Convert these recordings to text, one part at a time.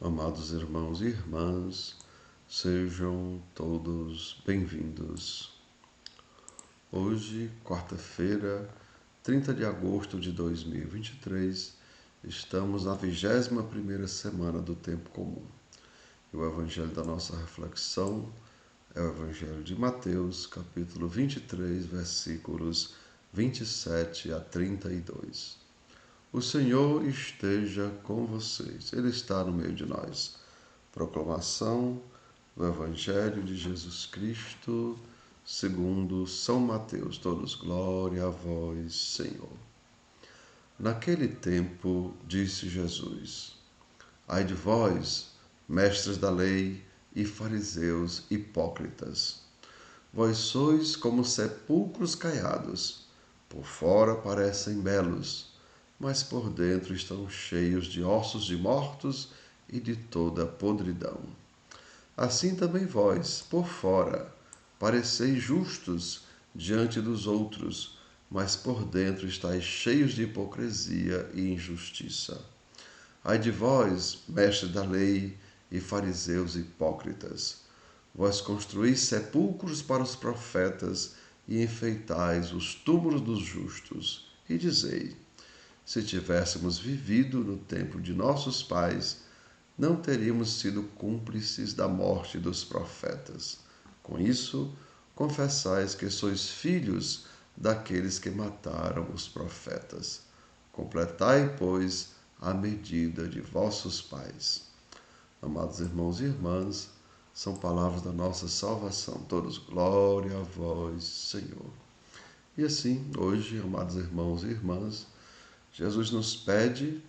Amados irmãos e irmãs, sejam todos bem-vindos. Hoje, quarta-feira, 30 de agosto de 2023, estamos na 21ª semana do Tempo Comum. E o evangelho da nossa reflexão é o evangelho de Mateus, capítulo 23, versículos 27 a 32. O Senhor esteja com vocês. Ele está no meio de nós. Proclamação do Evangelho de Jesus Cristo, segundo São Mateus. Todos, glória a vós, Senhor. Naquele tempo, disse Jesus: Ai de vós, mestres da lei e fariseus hipócritas! Vós sois como sepulcros caiados. Por fora parecem belos, mas por dentro estão cheios de ossos de mortos e de toda podridão. Assim também vós, por fora, pareceis justos diante dos outros, mas por dentro estáis cheios de hipocrisia e injustiça. Ai de vós, mestres da lei e fariseus hipócritas! Vós construís sepulcros para os profetas e enfeitais os túmulos dos justos. E dizei: se tivéssemos vivido no tempo de nossos pais, não teríamos sido cúmplices da morte dos profetas. Com isso, confessais que sois filhos daqueles que mataram os profetas. Completai, pois, a medida de vossos pais. Amados irmãos e irmãs, são palavras da nossa salvação. Todos, glória a vós, Senhor. E assim, hoje, amados irmãos e irmãs, Jesus nos pede,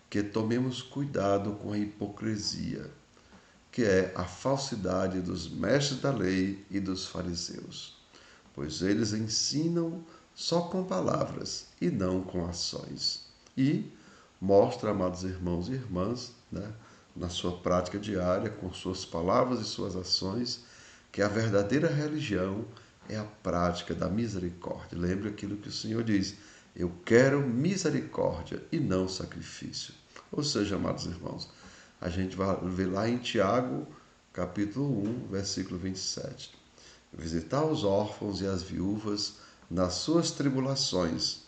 que tomemos cuidado com a hipocrisia, que é a falsidade dos mestres da lei e dos fariseus, pois eles ensinam só com palavras e não com ações. E mostra, amados irmãos e irmãs, na sua prática diária, com suas palavras e suas ações, que a verdadeira religião é a prática da misericórdia. Lembre aquilo que o Senhor diz: eu quero misericórdia e não sacrifício. Ou seja, amados irmãos, a gente vai ver lá em Tiago, capítulo 1, versículo 27. Visitar os órfãos e as viúvas nas suas tribulações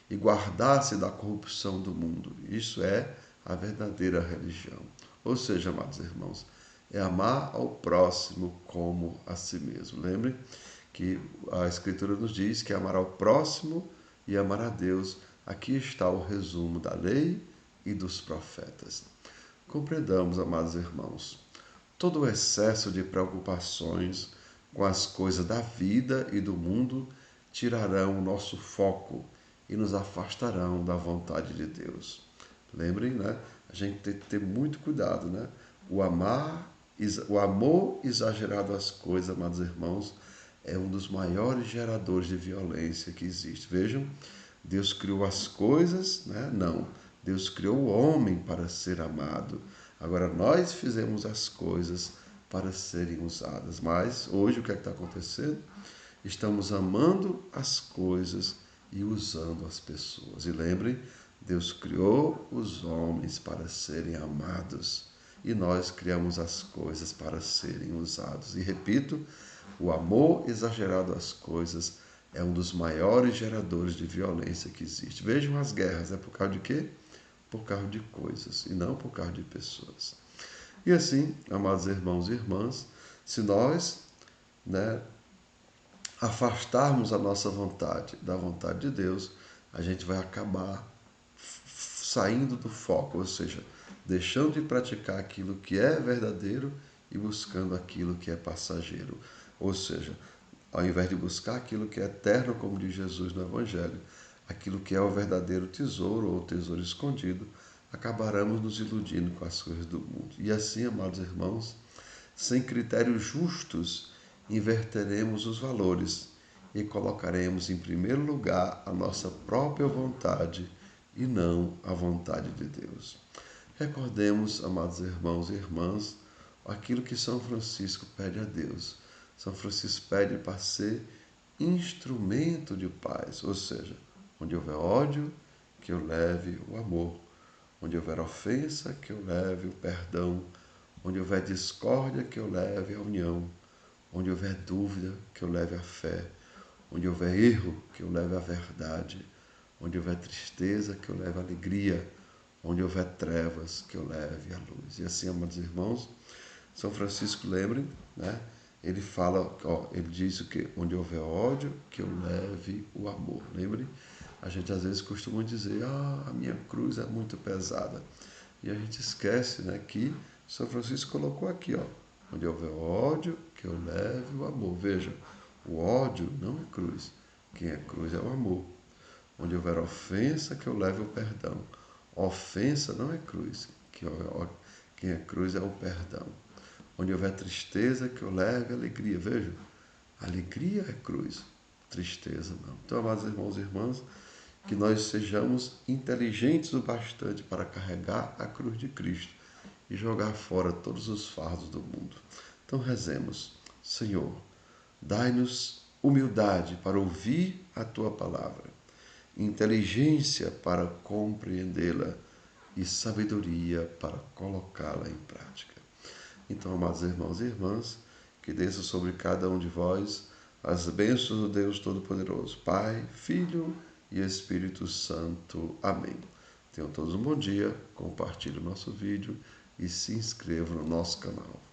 e guardar-se da corrupção do mundo. Isso é a verdadeira religião. Ou seja, amados irmãos, é amar ao próximo como a si mesmo. Lembre que a Escritura nos diz que amar ao próximo e amar a Deus, aqui está o resumo da lei e dos profetas. Compreendamos, amados irmãos, todo o excesso de preocupações com as coisas da vida e do mundo tirarão o nosso foco e nos afastarão da vontade de Deus. Lembrem, a gente tem que ter muito cuidado, O amor exagerado às coisas, amados irmãos, é um dos maiores geradores de violência que existe. Vejam, Deus criou as coisas, Não. Deus criou o homem para ser amado. Agora, nós fizemos as coisas para serem usadas. Mas, hoje, o que é que está acontecendo? Estamos amando as coisas e usando as pessoas. E lembrem, Deus criou os homens para serem amados. E nós criamos as coisas para serem usados. E repito, o amor exagerado às coisas é um dos maiores geradores de violência que existe. Vejam as guerras, é por causa de quê? Por causa de coisas e não por causa de pessoas. E assim, amados irmãos e irmãs, se nós afastarmos a nossa vontade da vontade de Deus, a gente vai acabar saindo do foco, ou seja, deixando de praticar aquilo que é verdadeiro e buscando aquilo que é passageiro. Ou seja, ao invés de buscar aquilo que é eterno, como diz Jesus no Evangelho, aquilo que é o verdadeiro tesouro ou tesouro escondido, acabaremos nos iludindo com as coisas do mundo. E assim, amados irmãos, sem critérios justos, inverteremos os valores e colocaremos em primeiro lugar a nossa própria vontade e não a vontade de Deus. Recordemos, amados irmãos e irmãs, aquilo que São Francisco pede a Deus. São Francisco pede para ser instrumento de paz, ou seja, onde houver ódio, que eu leve o amor. Onde houver ofensa, que eu leve o perdão. Onde houver discórdia, que eu leve a união. Onde houver dúvida, que eu leve a fé. Onde houver erro, que eu leve a verdade. Onde houver tristeza, que eu leve a alegria. Onde houver trevas, que eu leve a luz. E assim, amados irmãos, São Francisco, lembrem, né? Ele fala, ele diz o que? Onde houver ódio, que eu leve o amor. Lembrem? A gente às vezes costuma dizer, a minha cruz é muito pesada. E a gente esquece, né, que São Francisco colocou aqui, onde houver ódio, que eu leve o amor. Veja, o ódio não é cruz. Quem é cruz é o amor. Onde houver ofensa, que eu leve o perdão. Ofensa não é cruz. Quem é cruz é o perdão. Onde houver tristeza, que eu leve alegria. Veja, alegria é cruz, tristeza não. Então, amados irmãos e irmãs, que nós sejamos inteligentes o bastante para carregar a cruz de Cristo e jogar fora todos os fardos do mundo. Então, rezemos. Senhor, dai-nos humildade para ouvir a Tua palavra, inteligência para compreendê-la e sabedoria para colocá-la em prática. Então, amados irmãos e irmãs, que desça sobre cada um de vós as bênçãos do Deus Todo-Poderoso, Pai, Filho e Espírito Santo. Amém. Tenham todos um bom dia, compartilhe o nosso vídeo e se inscrevam no nosso canal.